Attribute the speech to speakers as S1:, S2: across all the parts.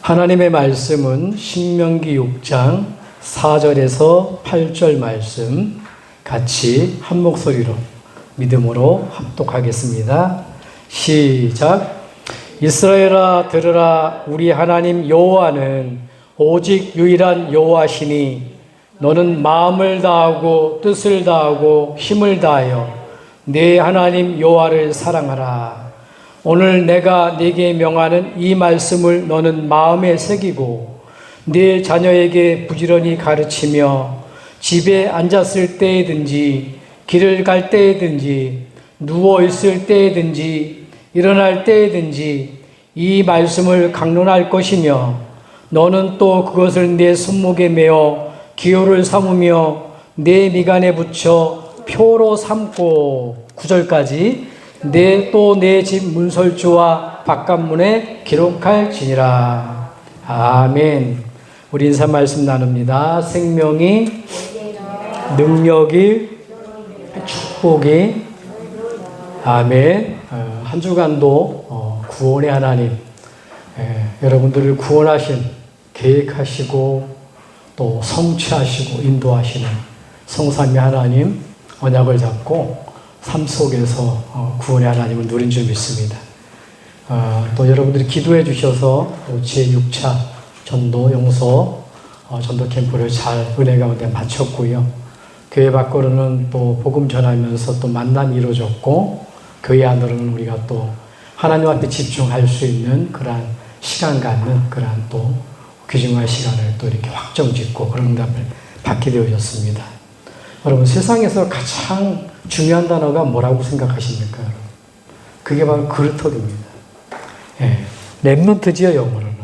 S1: 하나님의 말씀은 신명기 6장 4절에서 8절 말씀 같이 한 목소리로 믿음으로 합독하겠습니다. 시작. 이스라엘아 들으라. 우리 하나님 여호와는 오직 유일한 여호와시니 너는 마음을 다하고 뜻을 다하고 힘을 다하여 네 하나님 여호와를 사랑하라. 오늘 내가 네게 명하는 이 말씀을 너는 마음에 새기고 네 자녀에게 부지런히 가르치며 집에 앉았을 때에든지 길을 갈 때에든지 누워 있을 때에든지 일어날 때에든지 이 말씀을 강론할 것이며 너는 또 그것을 내 손목에 메어 기호를 삼으며 내 미간에 붙여 표로 삼고 9절까지 내 집 문설주와 바깥문에 기록할지니라. 아멘. 우리 인사 말씀 나눕니다. 생명이, 능력이, 축복이. 아멘. 한 주간도 구원의 하나님, 여러분들을 구원하신, 계획하시고 또 성취하시고 인도하시는 성삼위 하나님 언약을 잡고 삶 속에서 구원의 하나님을 누린 줄 믿습니다. 또 여러분들이 기도해 주셔서 제6차 전도 용서 전도 캠프를 잘 은혜 가운데 마쳤고요. 교회 밖으로는 또 복음 전하면서 또 만남이 이루어졌고 교회 안으로는 우리가 또 하나님 앞에 집중할 수 있는 그러한 시간 갖는 그러한 또 귀중한 시간을 또 이렇게 확정짓고 그런 응답을 받게 되어졌습니다. 여러분 세상에서 가장 중요한 단어가 뭐라고 생각하십니까? 여러분? 그게 바로 그루터기입니다. 렘넌트지요, 영어로는.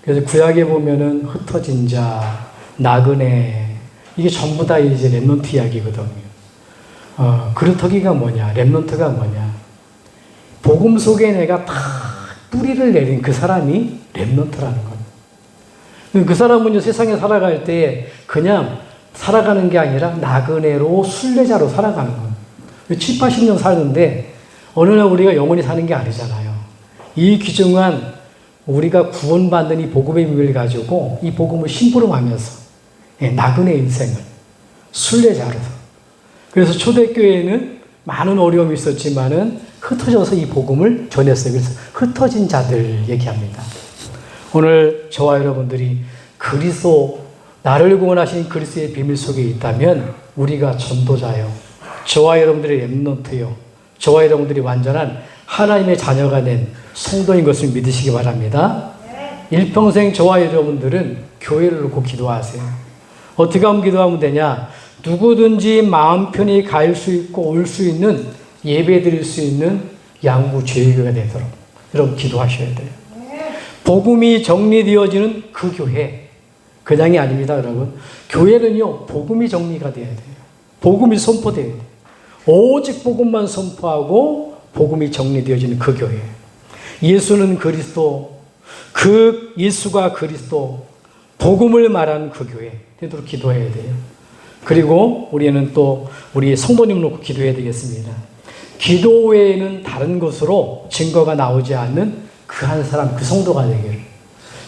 S1: 그래서 구약에 보면은 흩어진 자, 나그네, 이게 전부 다 이제 렘넌트 이야기거든요. 그루터기가 뭐냐, 렘넌트가 뭐냐. 복음 속에 내가 다 뿌리를 내린 그 사람이 렘넌트라는 겁니다. 그 사람은 세상에 살아갈 때 그냥 살아가는 게 아니라 나그네로 순례자로 살아가는 겁니다. 7, 80년 사는데 어느 날 우리가 영원히 사는 게 아니잖아요. 이 귀중한 우리가 구원받는 이 복음의 비밀을 가지고 이 복음을 심부름하면서 나그네 인생을 순례자로서. 그래서 초대교회에는 많은 어려움이 있었지만은 흩어져서 이 복음을 전했어요. 그래서 흩어진 자들 얘기합니다. 오늘 저와 여러분들이 그리스도 나를 구원하신 그리스도의 비밀 속에 있다면 우리가 전도자요. 저와 여러분들이 렘넌트요. 저와 여러분들이 완전한 하나님의 자녀가 된 성도인 것을 믿으시기 바랍니다. 일평생 저와 여러분들은 교회를 놓고 기도하세요. 어떻게 하면 기도하면 되냐? 누구든지 마음 편히 갈 수 있고 올 수 있는 예배 드릴 수 있는 양구 제일교회가 되도록 여러분 기도하셔야 돼요. 복음이 정리되어지는 그 교회. 그냥이 아닙니다, 여러분. 교회는요, 복음이 정리가 돼야 돼요. 복음이 선포돼야 돼요. 오직 복음만 선포하고 복음이 정리되어지는 그 교회. 예수는 그리스도, 그 예수가 그리스도, 복음을 말하는 그 교회 되도록 기도해야 돼요. 그리고 우리는 또 우리 성도님을 놓고 기도해야 되겠습니다. 기도 외에는 다른 것으로 증거가 나오지 않는 그 한 사람, 그 성도가 되기를.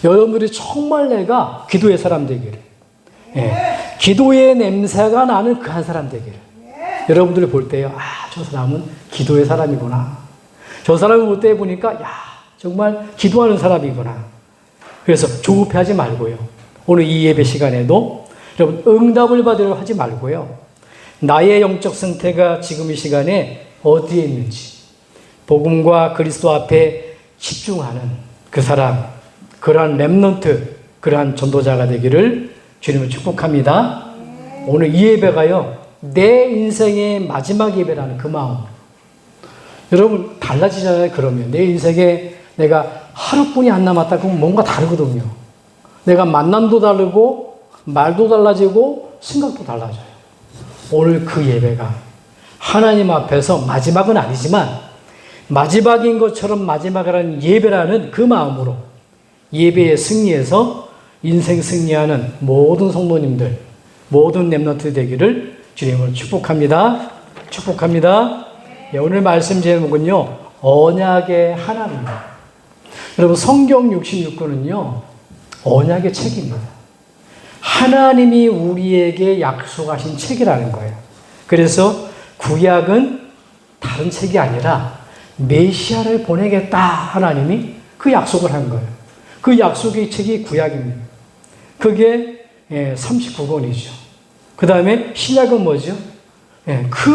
S1: 여러분들이 정말 내가 기도의 사람 되기를. 기도의 냄새가 나는 그 한 사람 되기를. 여러분들이 볼 때요, 저 사람은 기도의 사람이구나. 저 사람을 볼 때 보니까, 정말 기도하는 사람이구나. 그래서 조급해하지 말고요. 오늘 이 예배 시간에도 여러분 응답을 받으려 하지 말고요. 나의 영적 상태가 지금 이 시간에 어디에 있는지, 복음과 그리스도 앞에 집중하는 그 사람, 그러한 렘넌트, 그러한 전도자가 되기를 주님을 축복합니다. 오늘 이 예배가요, 내 인생의 마지막 예배라는 그 마음. 여러분, 달라지잖아요, 그러면. 내 인생에 내가 하루뿐이 안 남았다, 그러면 뭔가 다르거든요. 내가 만남도 다르고, 말도 달라지고, 생각도 달라져요. 오늘 그 예배가 하나님 앞에서 마지막은 아니지만, 마지막인 것처럼 마지막이라는 예배라는 그 마음으로 예배에 승리해서 인생 승리하는 모든 성도님들, 모든 렘넌트 되기를 주님을 축복합니다. 축복합니다. 오늘 말씀 제목은요, 언약의 하나님. 여러분 성경 66권은요 언약의 책입니다. 하나님이 우리에게 약속하신 책이라는 거예요. 그래서 구약은 다른 책이 아니라 메시아를 보내겠다 하나님이 그 약속을 한 거예요. 그 약속의 책이 구약입니다. 그게 39권이죠. 그 다음에 신약은 뭐죠? 그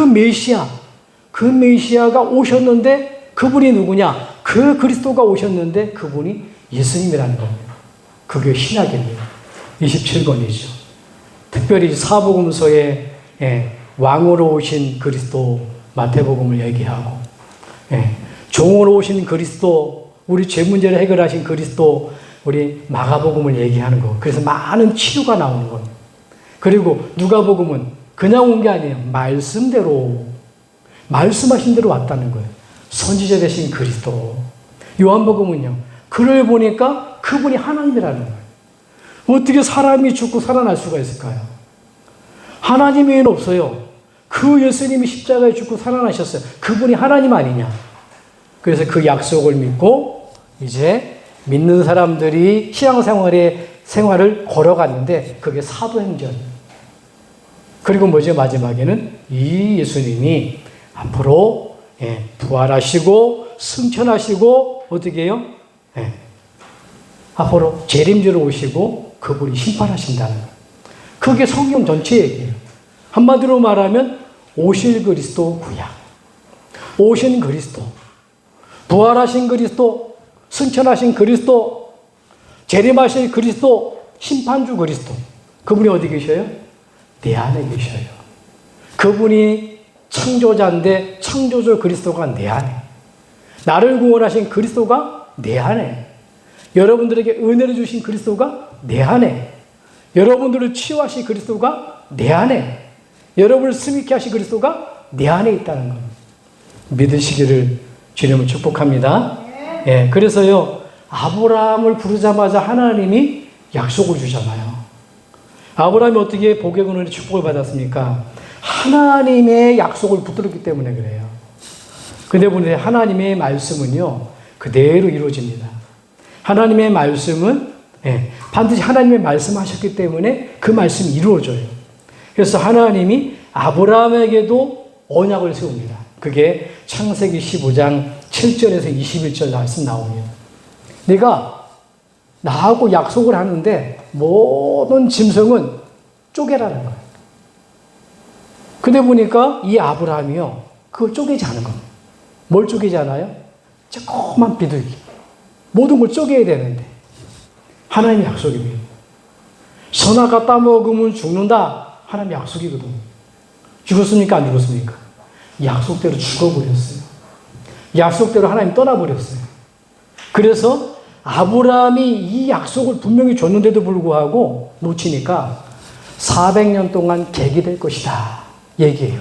S1: 메시아가 오셨는데 그분이 누구냐? 그 그리스도가 오셨는데 그분이 예수님이라는 겁니다. 그게 신약입니다. 27권이죠. 특별히 사복음서에 왕으로 오신 그리스도 마태복음을 얘기하고 종으로 오신 그리스도, 우리 죄 문제를 해결하신 그리스도, 우리 마가복음을 얘기하는 거. 그래서 많은 치유가 나오는 겁니다. 그리고 누가복음은 그냥 온 게 아니에요. 말씀대로, 말씀하신 대로 왔다는 거예요. 선지자 되신 그리스도. 요한복음은요, 그를 보니까 그분이 하나님이라는 거예요. 어떻게 사람이 죽고 살아날 수가 있을까요? 하나님 외에는 없어요. 그 예수님이 십자가에 죽고 살아나셨어요. 그분이 하나님 아니냐. 그래서 그 약속을 믿고 이제 믿는 사람들이 생활을 걸어갔는데 그게 사도행전. 그리고 뭐죠? 마지막에는 이 예수님이 앞으로 부활하시고 승천하시고 어떻게 해요? 앞으로 재림주로 오시고 그분이 심판하신다는 거예요. 그게 성경 전체 얘기예요. 한마디로 말하면 오실 그리스도 구약, 오신 그리스도, 부활하신 그리스도, 승천하신 그리스도, 재림하실 그리스도, 심판주 그리스도. 그분이 어디 계셔요? 내 안에 계셔요. 그분이 창조자인데 창조주 그리스도가 내 안에, 나를 구원하신 그리스도가 내 안에, 여러분들에게 은혜를 주신 그리스도가 내 안에, 여러분들을 치유하신 그리스도가 내 안에, 여러분을 스미케 하신 그리스도가 내 안에 있다는 겁니다. 믿으시기를 주님을 축복합니다. 그래서요, 아브라함을 부르자마자 하나님이 약속을 주잖아요. 아브라함이 어떻게 복의 근원의 축복을 받았습니까? 하나님의 약속을 붙들었기 때문에 그래요. 근데 보세요, 하나님의 말씀은요, 그대로 이루어집니다. 하나님의 말씀은 반드시 하나님의 말씀하셨기 때문에 그 말씀이 이루어져요. 그래서 하나님이 아브라함에게도 언약을 세웁니다. 그게 창세기 15장 7절에서 21절 말씀 나옵니다. 내가 나하고 약속을 하는데 모든 짐승은 쪼개라는 거예요. 근데 보니까 이 아브라함이요, 그걸 쪼개지 않은 겁니다. 뭘 쪼개지 않아요? 조그만 비둘기. 모든 걸 쪼개야 되는데 하나님의 약속입니다. 선악과 따먹으면 죽는다. 하나님의 약속이거든요. 죽었습니까? 안 죽었습니까? 약속대로 죽어버렸어요. 약속대로 하나님 떠나버렸어요. 그래서 아브라함이 이 약속을 분명히 줬는데도 불구하고 놓치니까 400년 동안 객이 될 것이다 얘기해요.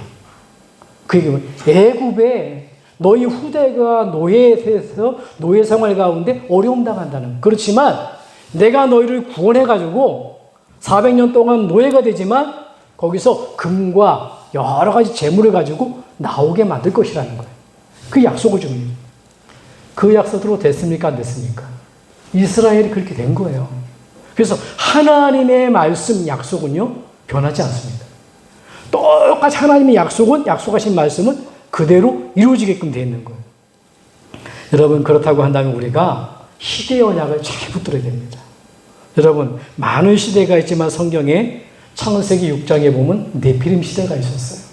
S1: 그게 애굽에 너희 후대가 노예에서 노예 생활 가운데 어려움 당한다는. 그렇지만 내가 너희를 구원해가지고 400년 동안 노예가 되지만 거기서 금과 여러 가지 재물을 가지고 나오게 만들 것이라는 거예요. 그 약속을 줍니다. 그 약속으로 됐습니까? 안 됐습니까? 이스라엘이 그렇게 된 거예요. 그래서 하나님의 말씀 약속은요, 변하지 않습니다. 똑같이 하나님의 약속하신 말씀은 그대로 이루어지게끔 되어 있는 거예요. 여러분, 그렇다고 한다면 우리가 시대의 언약을 잘 붙들어야 됩니다. 여러분, 많은 시대가 있지만 성경에 창세기 6장에 보면 네피림 시대가 있었어요.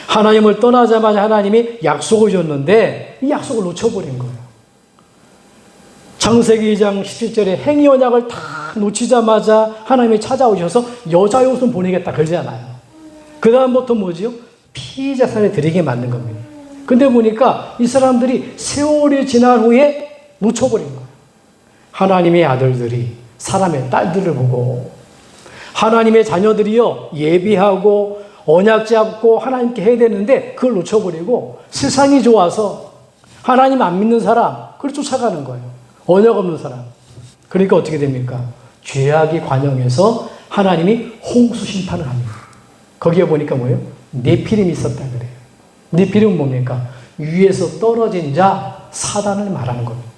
S1: 하나님을 떠나자마자 하나님이 약속을 줬는데 이 약속을 놓쳐버린 거예요. 창세기 2장 17절에 행위 언약을 다 놓치자마자 하나님이 찾아오셔서 여자 요손 보내겠다 그러잖아요. 그 다음부터 뭐지요? 피제사를 드리게 만든 겁니다. 근데 보니까 이 사람들이 세월이 지난 후에 놓쳐버린 거예요. 하나님의 아들들이 사람의 딸들을 보고 하나님의 자녀들이요, 예비하고 언약 잡고 하나님께 해야 되는데 그걸 놓쳐버리고 세상이 좋아서 하나님 안 믿는 사람, 그걸 쫓아가는 거예요. 언약 없는 사람. 그러니까 어떻게 됩니까? 죄악이 관영해서 하나님이 홍수 심판을 합니다. 거기에 보니까 뭐예요? 네피림이 있었다 그래요. 네피림은 뭡니까? 위에서 떨어진 자, 사단을 말하는 겁니다.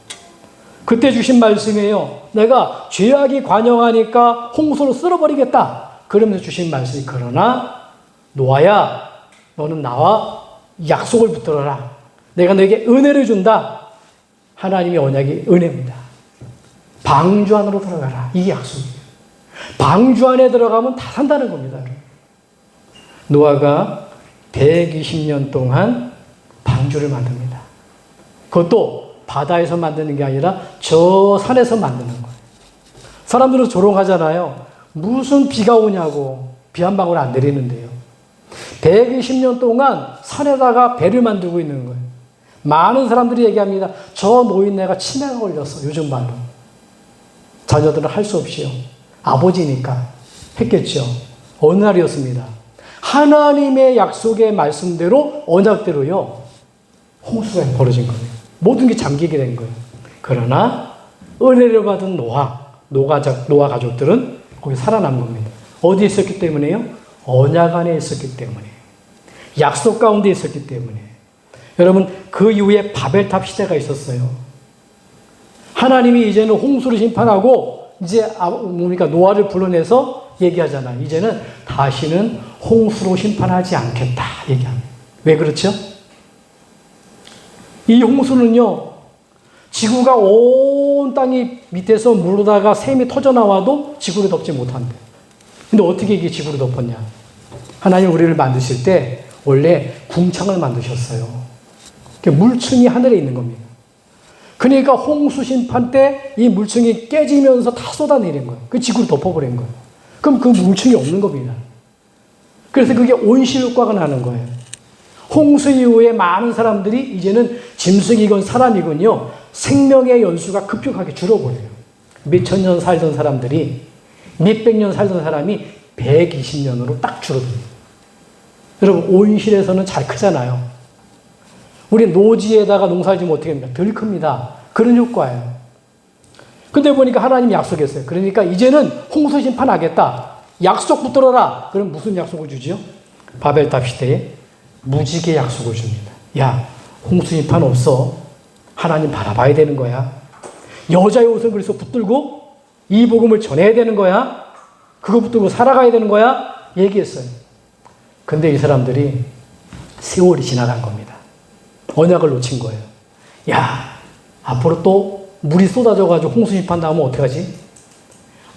S1: 그때 주신 말씀이에요. 내가 죄악이 관영하니까 홍수로 쓸어버리겠다. 그러면서 주신 말씀이 그러나 노아야 너는 나와 약속을 붙들어라. 내가 너에게 은혜를 준다. 하나님의 언약이 은혜입니다. 방주 안으로 들어가라. 이게 약속이에요. 방주 안에 들어가면 다 산다는 겁니다. 노아가 120년 동안 방주를 만듭니다. 그것도 바다에서 만드는 게 아니라 저 산에서 만드는 거예요. 사람들은 조롱하잖아요. 무슨 비가 오냐고. 비 한 방울 안 내리는데요. 120년 동안 산에다가 배를 만들고 있는 거예요. 많은 사람들이 얘기합니다. 저 노인네가 치매가 걸렸어. 요즘 말로. 자녀들은 할 수 없이요. 아버지니까 했겠죠. 어느 날이었습니다. 하나님의 약속의 말씀대로 언약대로요. 홍수가 벌어진 거예요. 모든 게 잠기게 된 거예요. 그러나 은혜를 받은 노아 가족들은 거기 살아남은 겁니다. 어디에 있었기 때문에요? 언약 안에 있었기 때문에. 약속 가운데 있었기 때문에. 여러분 그 이후에 바벨탑 시대가 있었어요. 하나님이 이제는 홍수를 심판하고 이제 노아를 불러내서 얘기하잖아요. 이제는 다시는 홍수로 심판하지 않겠다 얘기합니다. 왜 그렇죠? 이 홍수는요. 지구가 온 땅이 밑에서 물로다가 샘이 터져나와도 지구를 덮지 못한대. 근데 어떻게 이게 지구를 덮었냐? 하나님 우리를 만드실 때 원래 궁창을 만드셨어요. 물층이 하늘에 있는 겁니다. 그러니까 홍수 심판 때 이 물층이 깨지면서 다 쏟아내린 거예요. 그 지구를 덮어버린 거예요. 그럼 그 물층이 없는 겁니다. 그래서 그게 온실효과가 나는 거예요. 홍수 이후에 많은 사람들이 이제는 짐승이건 사람이건요. 생명의 연수가 급격하게 줄어버려요. 몇천 년 살던 사람들이 몇백 년 살던 사람이 120년으로 딱 줄어들어요. 여러분 온실에서는 잘 크잖아요. 우리 노지에다가 농사를 지으면 어떻게 합니까? 덜 큽니다. 그런 효과예요. 근데 보니까 하나님이 약속했어요. 그러니까 이제는 홍수 심판하겠다. 약속 붙들어라. 그럼 무슨 약속을 주지요? 바벨탑 시대에 무지개 약속을 줍니다. 야, 홍수 심판 없어. 하나님 바라봐야 되는 거야. 여자의 옷을 그래서 붙들고 이 복음을 전해야 되는 거야. 그거 붙들고 살아가야 되는 거야. 얘기했어요. 근데 이 사람들이 세월이 지나간 겁니다. 언약을 놓친 거예요. 야, 앞으로 또 물이 쏟아져가지고 홍수 심판 나오면 어떡하지?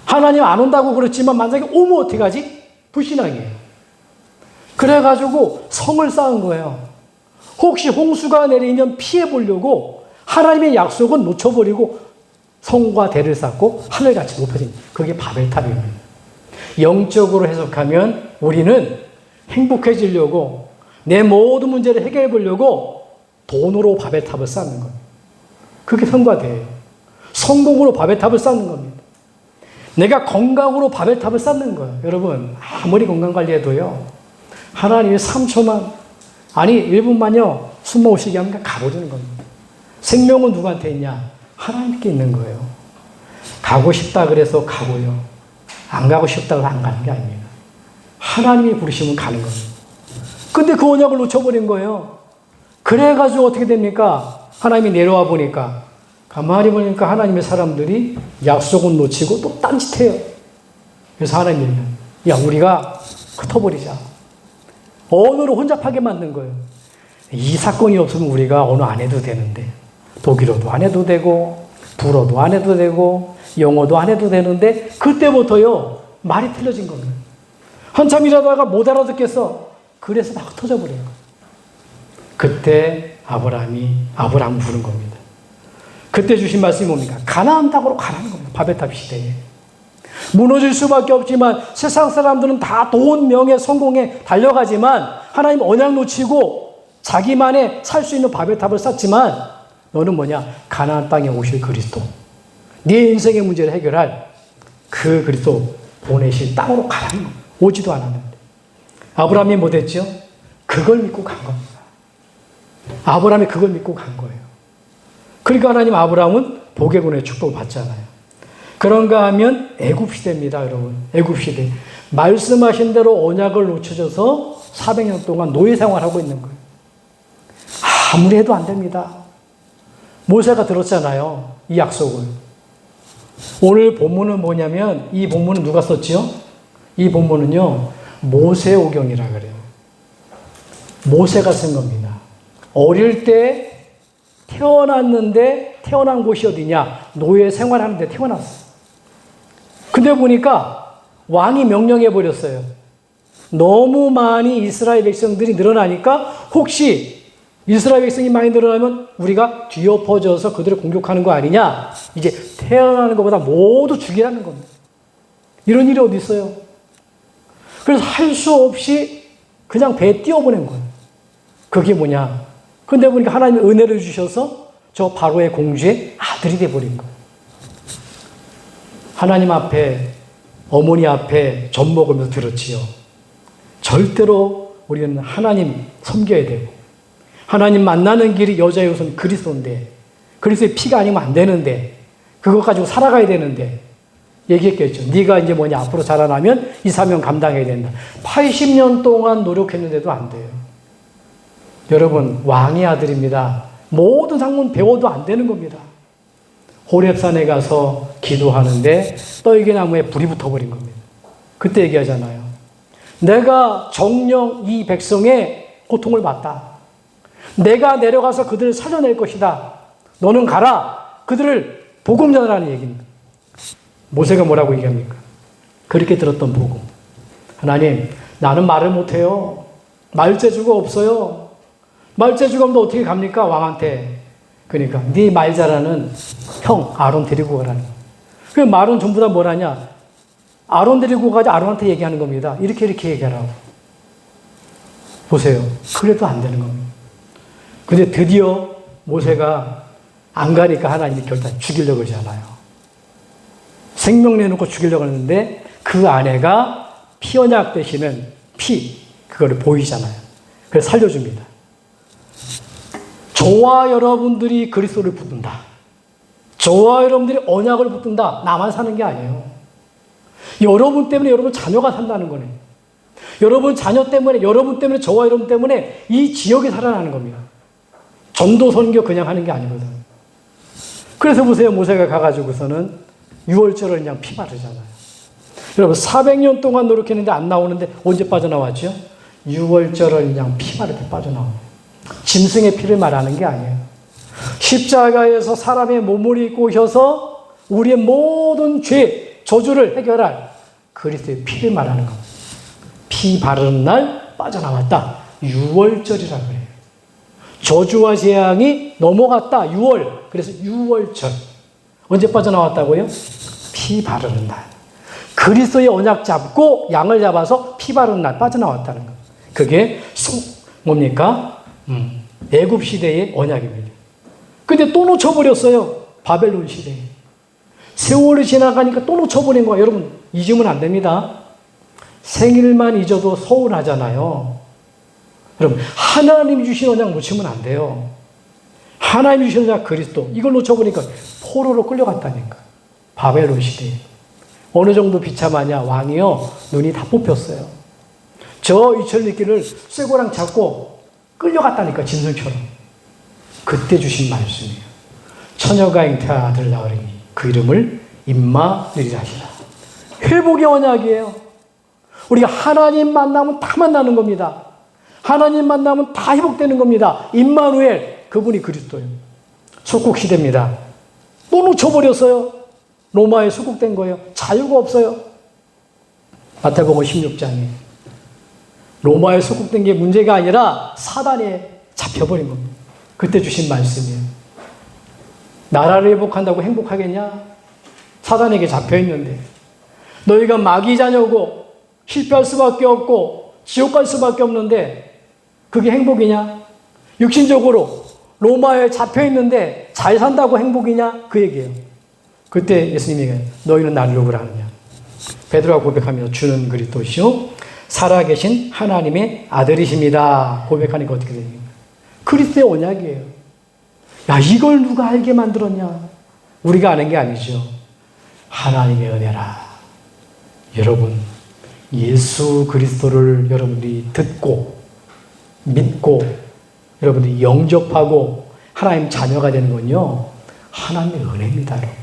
S1: 하나님 안 온다고 그랬지만 만약에 오면 어떡하지? 불신앙이에요. 그래가지고 성을 쌓은 거예요. 혹시 홍수가 내리면 피해보려고 하나님의 약속은 놓쳐버리고 성과 대를 쌓고 하늘같이 높아진 그게 바벨탑입니다. 영적으로 해석하면 우리는 행복해지려고 내 모든 문제를 해결해 보려고 돈으로 바벨탑을 쌓는 겁니다. 그게 성과대예요. 성공으로 바벨탑을 쌓는 겁니다. 내가 건강으로 바벨탑을 쌓는 거예요. 여러분 아무리 건강관리해도요. 하나님이 3초만 아니 1분만요. 숨만 오시게 하면 가버리는 겁니다. 생명은 누구한테 있냐? 하나님께 있는 거예요. 가고 싶다 그래서 가고요. 안 가고 싶다 그래서 안 가는 게 아닙니다. 하나님이 부르시면 가는 겁니다. 근데 그 언약을 놓쳐버린 거예요. 그래가지고 어떻게 됩니까? 하나님이 내려와 보니까 가만히 보니까 하나님의 사람들이 약속은 놓치고 또 딴짓해요. 그래서 하나님이 야 우리가 흩어버리자. 언어를 혼잡하게 만든 거예요. 이 사건이 없으면 우리가 언어 안 해도 되는데 독일어도 안 해도 되고 불어도 안 해도 되고 영어도 안 해도 되는데 그때부터요 말이 틀려진 겁니다. 한참 일하다가 못 알아듣겠어. 그래서 막 흩어져 버린 거예요. 그때 아브라함 부른 겁니다. 그때 주신 말씀이 뭡니까? 가나안 땅으로 가라는 겁니다. 바벨탑 시대에. 무너질 수밖에 없지만 세상 사람들은 다 돈, 명예, 성공에 달려가지만 하나님 언약 놓치고 자기만의 살 수 있는 바벨탑을 쌓지만 너는 뭐냐? 가나안 땅에 오실 그리스도. 네 인생의 문제를 해결할 그 그리스도 보내실 땅으로 가라는 겁니다. 오지도 않았는데. 아브라함이 못했죠? 그걸 믿고 간 겁니다. 아브라함이 그걸 믿고 간 거예요. 그러니까 하나님 아브라함은 복의 군의 축복을 받잖아요. 그런가 하면 애굽시대입니다, 여러분. 애굽시대. 말씀하신 대로 언약을 놓쳐져서 400년 동안 노예 생활하고 있는 거예요. 아무리 해도 안 됩니다. 모세가 들었잖아요. 이 약속을. 오늘 본문은 뭐냐면 이 본문은 누가 썼지요? 이 본문은요. 모세오경이라 그래요. 모세가 쓴 겁니다. 어릴 때 태어났는데 태어난 곳이 어디냐? 노예 생활하는데 태어났어. 근데 보니까 왕이 명령해 버렸어요. 너무 많이 이스라엘 백성들이 늘어나니까 혹시 이스라엘 백성이 많이 늘어나면 우리가 뒤엎어져서 그들을 공격하는 거 아니냐? 이제 태어나는 것보다 모두 죽이라는 겁니다. 이런 일이 어디 있어요? 그래서 할 수 없이 그냥 배에 띄워보낸 거예요. 그게 뭐냐? 근데 보니까 하나님이 은혜를 주셔서 저 바로의 공주의 아들이 돼버린 거예요. 하나님 앞에, 어머니 앞에 젖 먹으면서 들었지요. 절대로 우리는 하나님 섬겨야 되고, 하나님 만나는 길이 여자의 우선 그리스도인데, 그리스도의 피가 아니면 안 되는데, 그거 가지고 살아가야 되는데, 얘기했겠죠. 네가 이제 뭐냐, 앞으로 자라나면 이 사명 감당해야 된다. 80년 동안 노력했는데도 안 돼요. 여러분, 왕의 아들입니다. 모든 학문 배워도 안 되는 겁니다. 호렙산에 가서 기도하는데 떨기나무에 불이 붙어버린 겁니다. 그때 얘기하잖아요. 내가 정녕 이 백성의 고통을 봤다. 내가 내려가서 그들을 살려낼 것이다. 너는 가라. 그들을 복음 전하라는 얘기입니다. 모세가 뭐라고 얘기합니까? 그렇게 들었던 복음. 하나님, 나는 말을 못해요. 말재주가 없어요. 말재주가 없는데 어떻게 갑니까? 왕한테. 그러니까 네 말 잘하는 형 아론 데리고 가라는 거예요. 그 말은 전부 다 뭐라냐? 아론 데리고 가지 아론한테 얘기하는 겁니다. 이렇게 얘기하라고. 보세요. 그래도 안 되는 겁니다. 근데 드디어 모세가 안 가니까 하나님이 결단 죽이려고 그러잖아요. 생명 내놓고 죽이려고 하는데 그 아내가 피언약 되시는 그거를 보이잖아요. 그래서 살려줍니다. 저와 여러분들이 그리스도를 붙든다. 저와 여러분들이 언약을 붙든다. 나만 사는 게 아니에요. 여러분 때문에 여러분 자녀가 산다는 거네. 여러분 자녀 때문에, 여러분 때문에, 저와 여러분 때문에 이 지역이 살아나는 겁니다. 전도 선교 그냥 하는 게 아니거든. 그래서 보세요. 모세가 가가지고서는 유월절을 그냥 피 바르잖아요. 여러분 400년 동안 노력했는데 안 나오는데 언제 빠져나왔죠? 유월절을 그냥 피 바르게 빠져나옵니다. 짐승의 피를 말하는 게 아니에요. 십자가에서 사람의 몸을 입고 오셔서 우리의 모든 죄, 저주를 해결할 그리스도의 피를 말하는 겁니다. 피 바르는 날 빠져나왔다. 유월절이라 그래요. 저주와 재앙이 넘어갔다. 6월. 그래서 유월절. 언제 빠져나왔다고요? 피 바르는 날. 그리스도의 언약 잡고 양을 잡아서 피 바르는 날 빠져나왔다는 거예요. 그게 뭡니까? 애굽 시대의 언약입니다. 근데 또 놓쳐버렸어요. 바벨론 시대에. 세월이 지나가니까 또 놓쳐버린 거예요. 여러분 잊으면 안 됩니다. 생일만 잊어도 서운하잖아요. 여러분 하나님이 주신 언약 놓치면 안 돼요. 하나님이 주신 언약 그리스도 이걸 놓쳐보니까 포로로 끌려갔다니까. 바벨론 시대에. 어느 정도 비참하냐. 왕이요 눈이 다 뽑혔어요. 저 이철리길을 쇠고랑 잡고 끌려갔다니까. 짐승처럼. 그때 주신 말씀이에요. 처녀가 잉태한 아들 낳으리니 그 이름을 임마누이라 하시라. 회복의 언약이에요. 우리가 하나님 만나면 다 만나는 겁니다. 하나님 만나면 다 회복되는 겁니다. 임마누엘, 그분이 그리스도예요. 속국시대입니다. 또 놓쳐버렸어요. 로마에 속국된 거예요. 자유가 없어요. 마태복음 16장에 로마에 속국된 게 문제가 아니라 사단에 잡혀버린 겁니다. 그때 주신 말씀이에요. 나라를 회복한다고 행복하겠냐? 사단에게 잡혀있는데 너희가 마귀 자녀고 실패할 수밖에 없고 지옥 갈 수밖에 없는데 그게 행복이냐? 육신적으로 로마에 잡혀있는데 잘 산다고 행복이냐? 그 얘기예요. 그때 예수님이 너희는 나를 누구라 하느냐? 베드로가 고백하며 주는 그리스도시요 살아계신 하나님의 아들이십니다. 고백하니까 어떻게 됩니까? 그리스도의 언약이에요. 야, 이걸 누가 알게 만들었냐? 우리가 아는 게 아니죠. 하나님의 은혜라. 여러분, 예수 그리스도를 여러분들이 듣고 믿고 여러분들이 영접하고 하나님 자녀가 되는 건요, 하나님의 은혜입니다. 여러분.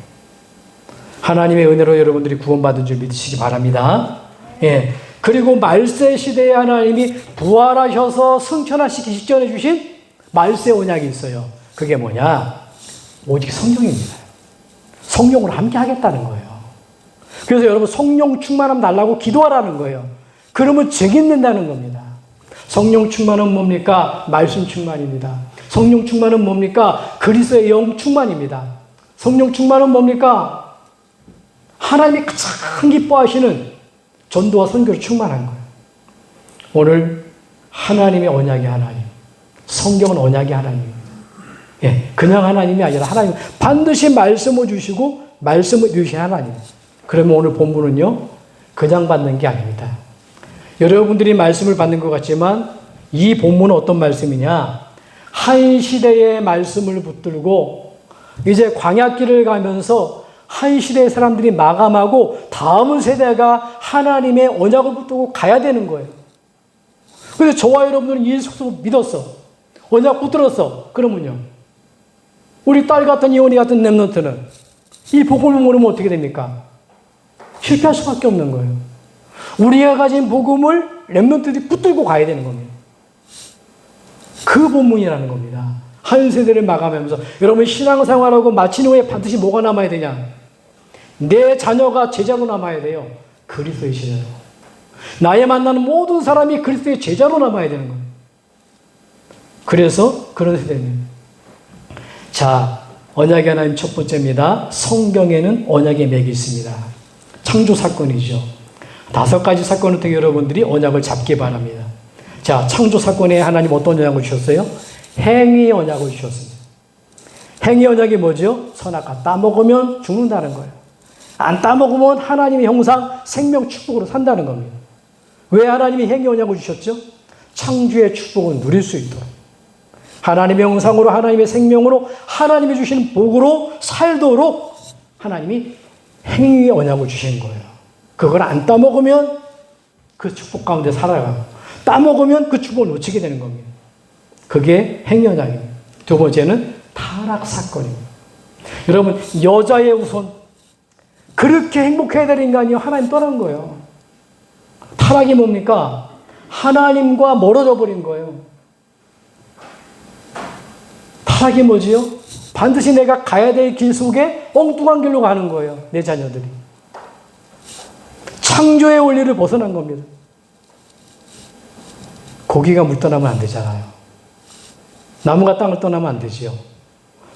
S1: 하나님의 은혜로 여러분들이 구원받은 줄 믿으시기 바랍니다. 예. 그리고 말세 시대에 하나님이 부활하셔서 승천하시기 직전에 주신 말세 언약이 있어요. 그게 뭐냐? 오직 성령입니다. 성령으로 함께 하겠다는 거예요. 그래서 여러분 성령 충만함 달라고 기도하라는 거예요. 그러면 증인된다는 겁니다. 성령 충만은 뭡니까? 말씀 충만입니다. 성령 충만은 뭡니까? 그리스도의 영 충만입니다. 성령 충만은 뭡니까? 하나님이 가장 기뻐하시는 전도와 선교로 충만한 거예요. 오늘 하나님의 언약의 하나님, 성경은 언약의 하나님입니다. 예, 그냥 하나님이 아니라 하나님 반드시 말씀을 주시고 말씀을 주신 하나님. 그러면 오늘 본문은요, 그냥 받는 게 아닙니다. 여러분들이 말씀을 받는 것 같지만 이 본문은 어떤 말씀이냐? 한 시대의 말씀을 붙들고 이제 광야길을 가면서 한 시대의 사람들이 마감하고 다음 세대가 하나님의 언약을 붙들고 가야 되는 거예요. 그래서 저와 여러분들은 예수 그리스도 믿었어. 언약 붙들었어. 그러면요, 우리 딸 같은 이혼이 같은 렘넌트는 이 복음을 모르면 어떻게 됩니까? 실패할 수밖에 없는 거예요. 우리가 가진 복음을 렘넌트들이 붙들고 가야 되는 겁니다. 그 본문이라는 겁니다. 한 세대를 마감하면서 여러분 신앙생활하고 마친 후에 반드시 뭐가 남아야 되냐? 내 자녀가 제자로 남아야 돼요. 그리스도의 제자로. 나의 만나는 모든 사람이 그리스도의 제자로 남아야 되는 거예요. 그래서 그런 세대입니다. 자, 언약의 하나님 첫 번째입니다. 성경에는 언약의 맥이 있습니다. 창조 사건이죠. 5가지 사건을 통해 여러분들이 언약을 잡기 바랍니다. 자, 창조 사건에 하나님 어떤 언약을 주셨어요? 행위 언약을 주셨습니다. 행위 언약이 뭐죠? 선악과 따먹으면 죽는다는 거예요. 안 따먹으면 하나님의 형상, 생명, 축복으로 산다는 겁니다. 왜 하나님이 행위 언약을 주셨죠? 창조의 축복을 누릴 수 있도록. 하나님의 형상으로, 하나님의 생명으로, 하나님이 주시는 복으로 살도록 하나님이 행위 언약을 주신 거예요. 그걸 안 따먹으면 그 축복 가운데 살아가고, 따먹으면 그 축복을 놓치게 되는 겁니다. 그게 행위 언약입니다. 두 번째는 타락 사건입니다. 여러분, 여자의 우선, 그렇게 행복해야 될 인간이 하나님 떠난 거예요. 타락이 뭡니까? 하나님과 멀어져 버린 거예요. 타락이 뭐지요? 반드시 내가 가야 될 길 속에 엉뚱한 길로 가는 거예요. 내 자녀들이. 창조의 원리를 벗어난 겁니다. 고기가 물 떠나면 안 되잖아요. 나무가 땅을 떠나면 안 되지요.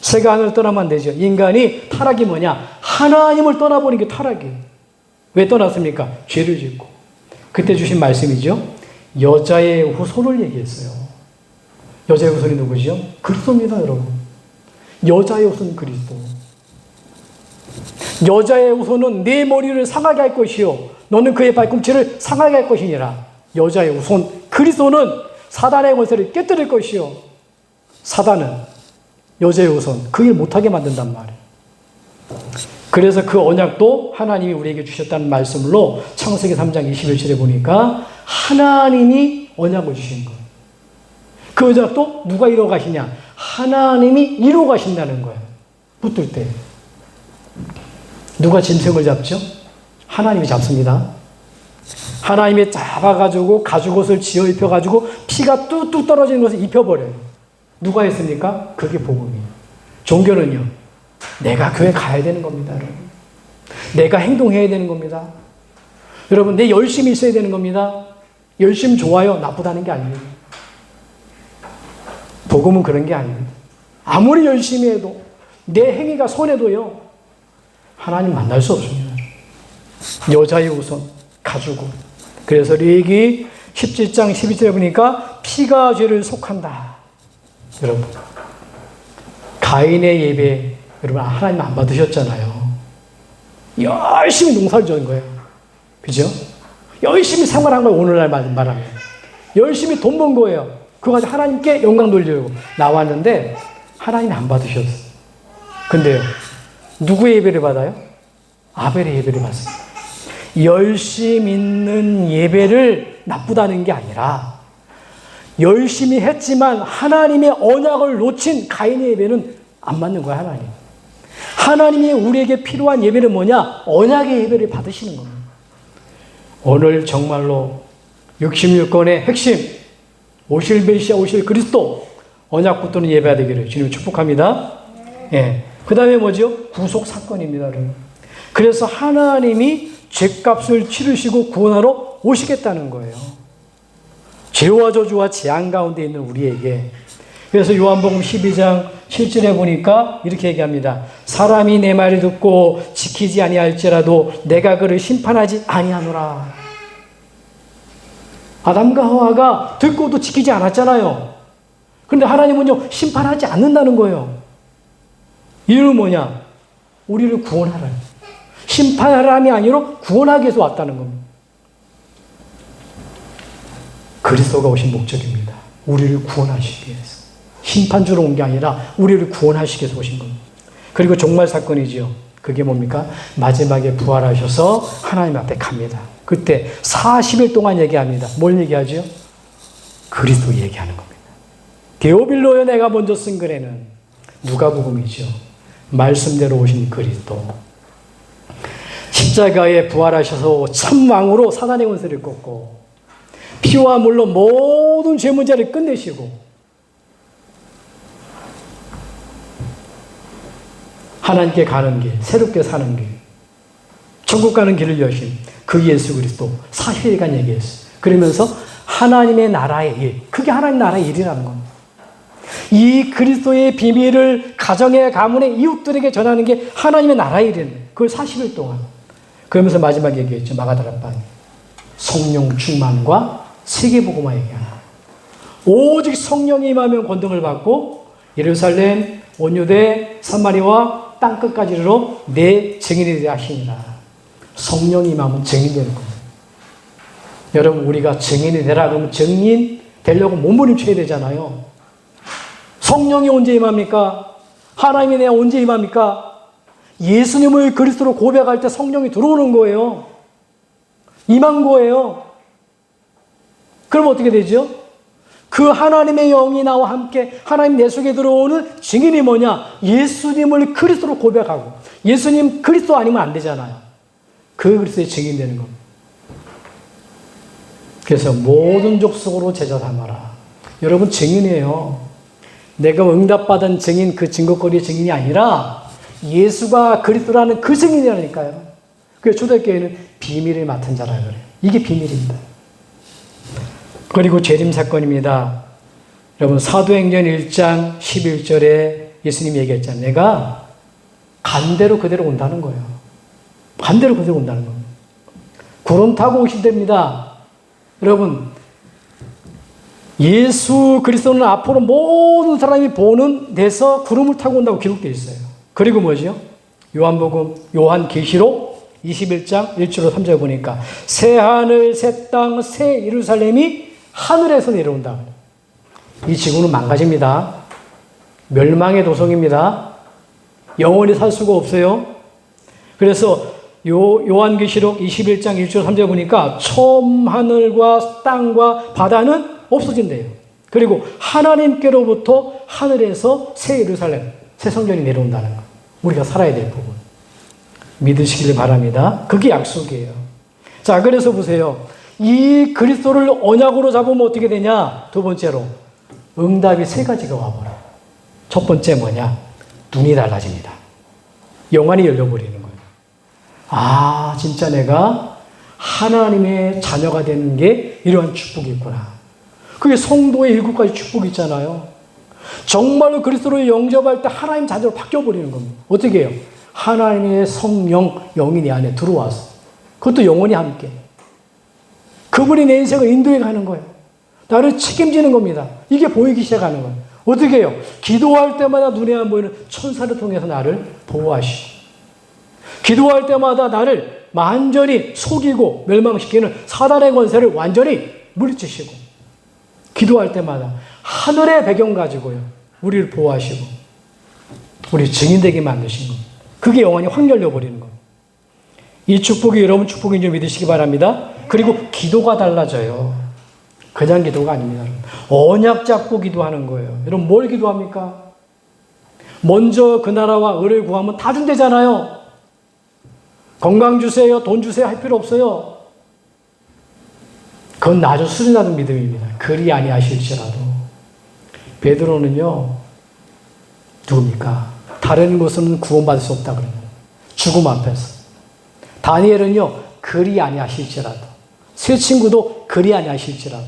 S1: 새가 하늘을 떠나면 안 되죠. 인간이 타락이 뭐냐? 하나님을 떠나버린 게 타락이에요. 왜 떠났습니까? 죄를 짓고. 그때 주신 말씀이죠. 여자의 후손을 얘기했어요. 여자의 후손이 누구죠? 그리스도입니다, 여러분. 여자의 후손 그리스도. 여자의 후손은 네 머리를 상하게 할 것이요, 너는 그의 발꿈치를 상하게 할 것이니라. 여자의 후손 그리스도는 사단의 권세를 깨뜨릴 것이요, 사단은 여자의 후손 그 일 못하게 만든단 말이에요. 그래서 그 언약도 하나님이 우리에게 주셨다는 말씀으로 창세기 3장 21절에 보니까 하나님이 언약을 주신 거예요. 그 언약도 누가 이루어 가시냐? 하나님이 이루어 가신다는 거예요. 붙들 때. 누가 짐승을 잡죠? 하나님이 잡습니다. 하나님이 잡아가지고 가죽옷을 지어 입혀가지고 피가 뚝뚝 떨어지는 것을 입혀버려요. 누가 했습니까? 그게 복음이에요. 종교는요, 내가 교회 가야 되는 겁니다, 여러분. 내가 행동해야 되는 겁니다. 여러분, 내 열심히 있어야 되는 겁니다. 열심 좋아요, 나쁘다는 게 아닙니다. 복음은 그런 게 아닙니다. 아무리 열심히 해도 내 행위가 손해도요, 하나님 만날 수 없습니다. 여자의 우선 가지고. 그래서 레위기 17장 12절에 보니까 피가 죄를 속한다. 여러분, 가인의 예배, 여러분 하나님 안 받으셨잖아요. 열심히 농사를 지은 거예요. 그죠? 열심히 생활한 거예요. 오늘날 말하면 열심히 돈 번 거예요. 그거 가지고 하나님께 영광 돌리려고 나왔는데 하나님이 안 받으셨어요. 근데요, 누구의 예배를 받아요? 아벨의 예배를 받습니다. 열심 있는 예배를 나쁘다는 게 아니라 열심히 했지만 하나님의 언약을 놓친 가인의 예배는 안 맞는 거야, 하나님. 하나님이 우리에게 필요한 예배는 뭐냐? 언약의 예배를 받으시는 겁니다. 오늘 정말로 66권의 핵심, 오실 메시아, 오실 그리스도, 언약 붙드는 예배가 되기를 주님 축복합니다. 예. 그 다음에 뭐죠? 구속 사건입니다, 여러분. 그래서 하나님이 죄값을 치르시고 구원하러 오시겠다는 거예요. 죄와 저주와 재앙 가운데 있는 우리에게. 그래서 요한복음 12장 7절에 보니까 이렇게 얘기합니다. 사람이 내 말을 듣고 지키지 아니할지라도 내가 그를 심판하지 아니하노라. 아담과 하와가 듣고도 지키지 않았잖아요. 그런데 하나님은요, 심판하지 않는다는 거예요. 이유는 뭐냐? 우리를 구원하라. 심판하라함이 아니라 구원하기 위해서 왔다는 겁니다. 그리스도가 오신 목적입니다. 우리를 구원하시기 위해서. 심판주로 온 게 아니라 우리를 구원하시기 위해서 오신 겁니다. 그리고 종말 사건이지요. 그게 뭡니까? 마지막에 부활하셔서 하나님 앞에 갑니다. 그때 40일 동안 얘기합니다. 뭘 얘기하죠? 그리스도 얘기하는 겁니다. 데오빌로여 내가 먼저 쓴 글에는 누가복음이죠. 말씀대로 오신 그리스도. 십자가에 부활하셔서 참왕으로 사단의 권세를 꺾고 피와 물로 모든 죄 문제를 끝내시고 하나님께 가는 길, 새롭게 사는 길, 천국 가는 길을 여신 그 예수 그리스도 40일간 얘기했어요. 그러면서 하나님의 나라의 일, 그게 하나님 나라의 일이라는 겁니다. 이 그리스도의 비밀을 가정의 가문의 이웃들에게 전하는 게 하나님의 나라의 일이에요. 그걸 40일 동안. 그러면서 마지막에 얘기했죠. 마가다락방. 성령 충만과 세계복음화 얘기하는. 오직 성령이 임하면 권능을 받고 예루살렘, 온유대, 사마리와 땅끝까지 이르러 내 증인이 되게 하시니라. 성령이 임하면 증인이 되는 겁니다. 여러분, 우리가 증인이 되라 그러면 증인 되려고 몸부림쳐야 되잖아요. 성령이 언제 임합니까? 하나님이 내가 언제 임합니까? 예수님을 그리스도로 고백할 때 성령이 들어오는 거예요. 임한 거예요. 그럼 어떻게 되죠? 그 하나님의 영이 나와 함께 하나님 내 속에 들어오는 증인이 뭐냐? 예수님을 그리스도로 고백하고 예수님 그리스도 아니면 안 되잖아요. 그 그리스도의 증인 되는 겁니다. 그래서 모든 족속으로 제자 삼아라. 여러분 증인이에요. 내가 응답받은 증인, 그 증거거리의 증인이 아니라 예수가 그리스도라는 그 증인이라니까요. 그래서 초대교회는 비밀을 맡은 자라 그래요. 이게 비밀입니다. 그리고 재림 사건입니다. 여러분 사도행전 1장 11절에 예수님이 얘기했잖아요. 내가 간대로 그대로 온다는 거예요. 간대로 그대로 온다는 겁니다. 구름 타고 오신답니다. 여러분 예수 그리스도는 앞으로 모든 사람이 보는 데서 구름을 타고 온다고 기록되어 있어요. 그리고 뭐죠? 요한복음, 요한계시록 21장 1절로 3절 보니까 새 하늘, 새 땅, 새 예루살렘이 하늘에서 내려온다. 이 지구는 망가집니다. 멸망의 도성입니다. 영원히 살 수가 없어요. 그래서 요한계시록 21장 1절 3절 보니까 처음 하늘과 땅과 바다는 없어진대요. 그리고 하나님께로부터 하늘에서 새 예루살렘, 새 성전이 내려온다는 거. 우리가 살아야 될 부분. 믿으시길 바랍니다. 그게 약속이에요. 자, 그래서 보세요. 이 그리스도를 언약으로 잡으면 어떻게 되냐? 두 번째로 응답이 세 가지가 와버려. 첫 번째 뭐냐? 눈이 달라집니다. 영안이 열려버리는 거예요. 아, 진짜 내가 하나님의 자녀가 되는 게 이러한 축복이 있구나. 그게 성도의 7가지 축복이 있잖아요. 정말로 그리스도를 영접할 때 하나님 자녀로 바뀌어버리는 겁니다. 어떻게 해요? 하나님의 성령, 영이 내 안에 들어와서 그것도 영원히 함께 그분이 내 인생을 인도해 가는 거예요. 나를 책임지는 겁니다. 이게 보이기 시작하는 거예요. 어떻게 해요? 기도할 때마다 눈에 안 보이는 천사를 통해서 나를 보호하시고 기도할 때마다 나를 완전히 속이고 멸망시키는 사단의 권세를 완전히 물리치시고 기도할 때마다 하늘의 배경 가지고요. 우리를 보호하시고 우리 증인되게 만드신 겁니다. 그게 영원히 확 열려버리는 겁니다. 이 축복이 여러분 축복인 줄 믿으시기 바랍니다. 그리고 기도가 달라져요. 그냥 기도가 아닙니다. 언약 잡고 기도하는 거예요. 여러분 뭘 기도합니까? 먼저 그 나라와 의를 구하면 다 준대잖아요. 건강 주세요, 돈 주세요 할 필요 없어요. 그건 아주 수준나는 믿음입니다. 그리 아니하실지라도. 베드로는요, 누굽니까? 다른 곳은 구원받을 수 없다 그러면 죽음 앞에서. 다니엘은요, 그리 아니하실지라도. 세 친구도 그리 아니하실지라도.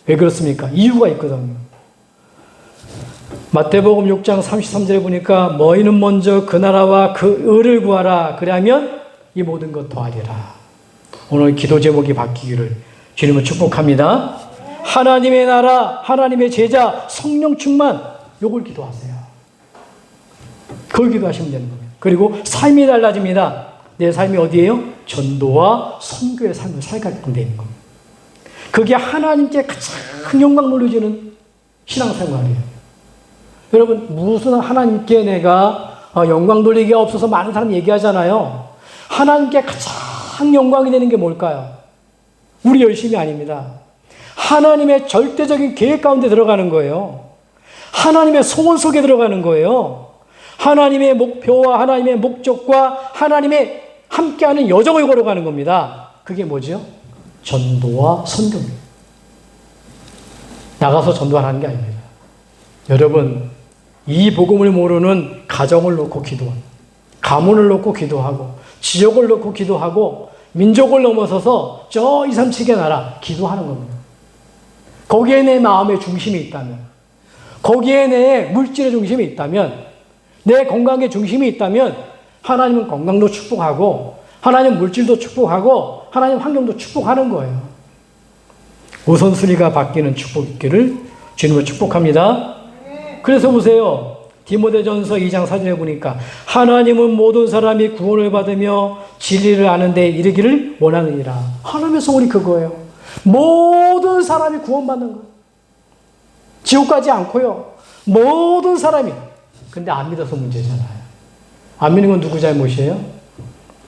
S1: 왜 그렇습니까? 이유가 있거든요. 마태복음 6장 33절에 보니까 너희는 먼저 그 나라와 그 의를 구하라. 그러면 이 모든 것 더하리라. 오늘 기도 제목이 바뀌기를 주님을 축복합니다. 하나님의 나라, 하나님의 제자, 성령 충만, 요걸 기도하세요. 그걸 기도하시면 되는 겁니다. 그리고 삶이 달라집니다. 내 삶이 어디예요? 전도와 선교의 삶을 살게끔 되는 겁니다. 그게 하나님께 가장 영광 돌려주는 신앙생활이에요. 여러분, 무슨 하나님께 내가 영광 돌리기가 없어서 많은 사람이 얘기하잖아요. 하나님께 가장 영광이 되는 게 뭘까요? 우리 열심이 아닙니다. 하나님의 절대적인 계획 가운데 들어가는 거예요. 하나님의 소원 속에 들어가는 거예요. 하나님의 목표와 하나님의 목적과 하나님의 함께하는 여정을 걸어가는 겁니다. 그게 뭐죠? 전도와 선교입니다. 나가서 전도하는 게 아닙니다. 여러분, 이 복음을 모르는 가정을 놓고 기도하고, 가문을 놓고 기도하고, 지역을 놓고 기도하고, 민족을 넘어서서 저 2, 3, 7개 나라 기도하는 겁니다. 거기에 내 마음의 중심이 있다면, 거기에 내 물질의 중심이 있다면, 내 건강의 중심이 있다면 하나님은 건강도 축복하고 하나님 물질도 축복하고 하나님 환경도 축복하는 거예요. 우선순위가 바뀌는 축복이 있기를 주님을 축복합니다. 그래서 보세요. 디모데전서 2장 4절에 보니까 하나님은 모든 사람이 구원을 받으며 진리를 아는 데 이르기를 원하느니라. 하나님의 소원이 그거예요. 모든 사람이 구원받는 거예요. 지옥 가지 않고요. 모든 사람이. 근데 안 믿어서 문제잖아요. 안 믿는 건 누구 잘못이에요?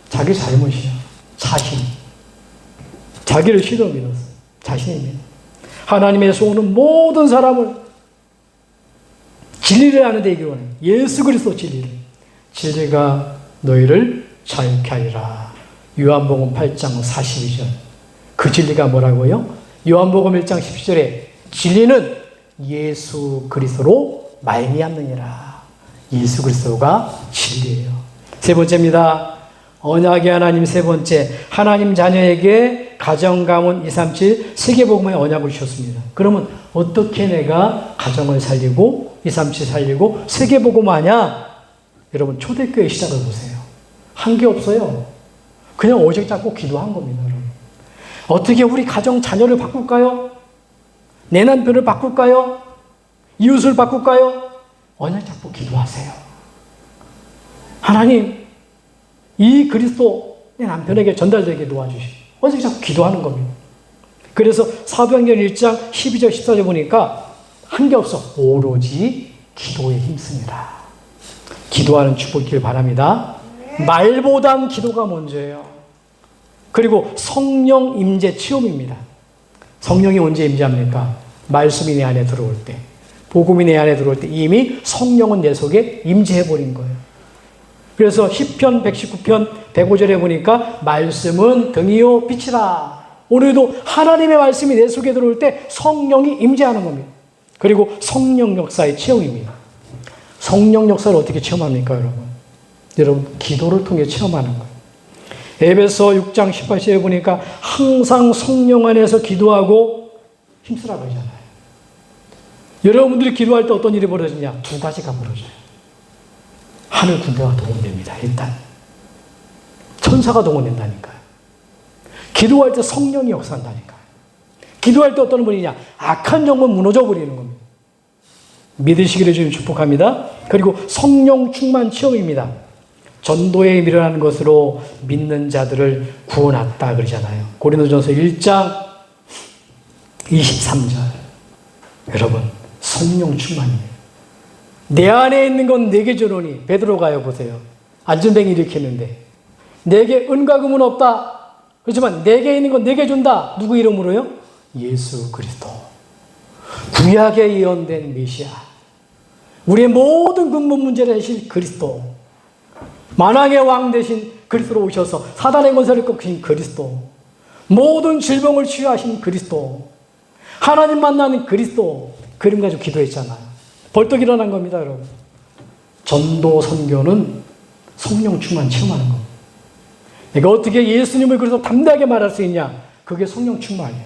S1: 자기 잘못이에요. 자신. 자기를 싫어 믿었어. 자신입니다. 하나님의 소원은 모든 사람을 진리를 아는 데 이기를 원해요. 예수 그리스도 진리를. 진리가 너희를 자유케 하리라. 요한복음 8장 42절. 그 진리가 뭐라고요? 요한복음 1장 10절에 진리는 예수 그리스도로 말미암느니라. 예수 그리스도가 진리예요. 세 번째입니다. 언약의 하나님. 세 번째, 하나님 자녀에게 가정, 가문, 237 세계복음의 언약을 주셨습니다. 그러면 어떻게 내가 가정을 살리고 237 살리고 세계복음하냐? 여러분, 초대교회 시작을 보세요. 한 게 없어요. 그냥 오직 잡고 기도한 겁니다. 여러분. 어떻게 우리 가정 자녀를 바꿀까요? 내 남편을 바꿀까요? 이웃을 바꿀까요? 언약 잡고 기도하세요. 하나님, 이 그리스도 내 남편에게 전달되게 도와주시고 언약 잡고 기도하는 겁니다. 그래서 사도행전 1장 12절 14절 보니까 한 게 없어. 오로지 기도에 힘씁니다. 기도하는 축복이길 바랍니다. 말보단 기도가 먼저예요. 그리고 성령 임재 체험입니다. 성령이 언제 임재합니까? 말씀이 내 안에 들어올 때, 복음이 내 안에 들어올 때 이미 성령은 내 속에 임재해버린 거예요. 그래서 시편 119편 105절에 보니까 말씀은 등이요 빛이라. 오늘도 하나님의 말씀이 내 속에 들어올 때 성령이 임재하는 겁니다. 그리고 성령 역사의 체험입니다. 성령 역사를 어떻게 체험합니까, 여러분? 여러분, 기도를 통해 체험하는 거예요. 에베소 6장 18절에 보니까 항상 성령 안에서 기도하고 힘쓰라 그러잖아요. 여러분들이 기도할 때 어떤 일이 벌어지냐? 두 가지가 벌어져요. 하늘 군대가 동원됩니다. 일단 천사가 동원된다니까요. 기도할 때 성령이 역사한다니까요. 기도할 때 어떤 분이냐? 악한 영은 무너져 버리는 겁니다. 믿으시기를 주님 축복합니다. 그리고 성령 충만 체험입니다. 전도에 밀어나는 것으로 믿는 자들을 구원했다 그러잖아요. 고린도전서 1장 23절. 여러분, 성령 충만이에요. 내 안에 있는 건 내게 주노니. 베드로가요, 보세요. 안전뱅이 일으켰는데 내게 은과 금은 없다. 그렇지만 내게 있는 건 내게 준다. 누구 이름으로요? 예수 그리스도. 구약에 예언된 메시아. 우리의 모든 근본 문제를 해실 그리스도. 만왕의 왕 되신 그리스도로 오셔서 사단의 권세를 꺾으신 그리스도. 모든 질병을 치유하신 그리스도. 하나님 만나는 그리스도. 그림 가지고 기도했잖아요. 벌떡 일어난 겁니다, 여러분. 전도 선교는 성령 충만 체험하는 겁니다. 내가 어떻게 예수님을 그래서 담대하게 말할 수 있냐? 그게 성령 충만이에요.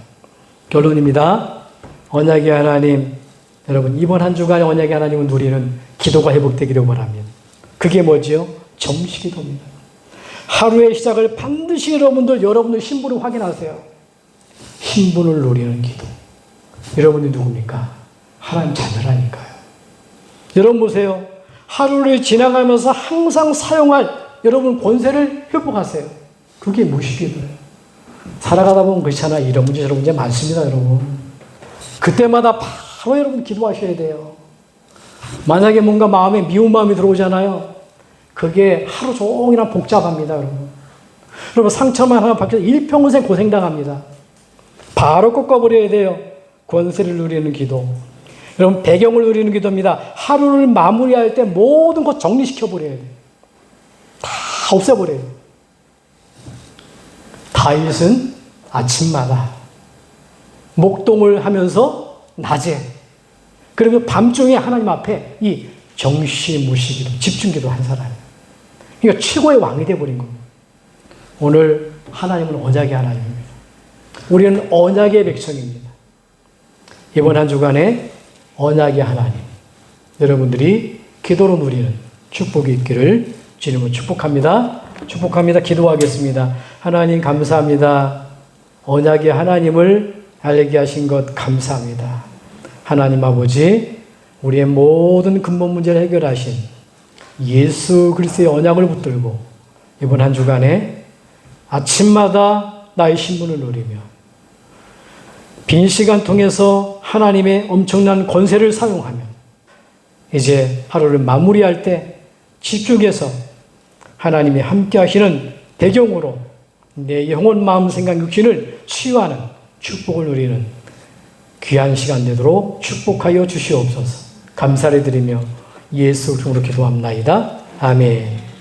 S1: 결론입니다. 언약의 하나님, 여러분 이번 한 주간의 언약의 하나님을 누리는 기도가 회복되기를 바랍니다. 그게 뭐지요? 점시기도입니다. 하루의 시작을 반드시 여러분들 신분을 확인하세요. 신분을 누리는 기도. 여러분이 누굽니까? 하나님 자녀라니까요. 여러분 보세요. 하루를 지나가면서 항상 사용할 여러분 권세를 회복하세요. 그게 무엇이기도예요. 살아가다 보면 그렇잖아요. 이런 문제 저런 문제 많습니다, 여러분. 그때마다 바로 여러분 기도하셔야 돼요. 만약에 뭔가 마음에 미운 마음이 들어오잖아요. 그게 하루 종일이나 복잡합니다, 여러분. 여러분 상처만 하나 받겨서 일평생 고생당합니다. 바로 꺾어버려야 돼요. 권세를 누리는 기도. 여러분 배경을 누리는 기도입니다. 하루를 마무리할 때 모든 것 정리시켜버려야 돼요. 다 없애버려요. 다윗은 아침마다 목동을 하면서 낮에 그러면 밤중에 하나님 앞에 이 정시무시기도 집중기도 한 사람이에요. 그러니까 최고의 왕이 되어버린 겁니다. 오늘 하나님은 언약의 하나님입니다. 우리는 언약의 백성입니다. 이번 한 주간에 언약의 하나님 여러분들이 기도로 누리는 축복이 있기를 주님을 축복합니다. 축복합니다. 기도하겠습니다. 하나님 감사합니다. 언약의 하나님을 알게 하신 것 감사합니다. 하나님 아버지 우리의 모든 근본 문제를 해결하신 예수 그리스도의 언약을 붙들고 이번 한 주간에 아침마다 나의 신분을 누리며 빈 시간 통해서 하나님의 엄청난 권세를 사용하며 이제 하루를 마무리할 때 집중해서 하나님이 함께 하시는 배경으로 내 영혼, 마음, 생각, 육신을 치유하는 축복을 누리는 귀한 시간 되도록 축복하여 주시옵소서. 감사를 드리며 예수 이름으로 기도합나이다. 아멘.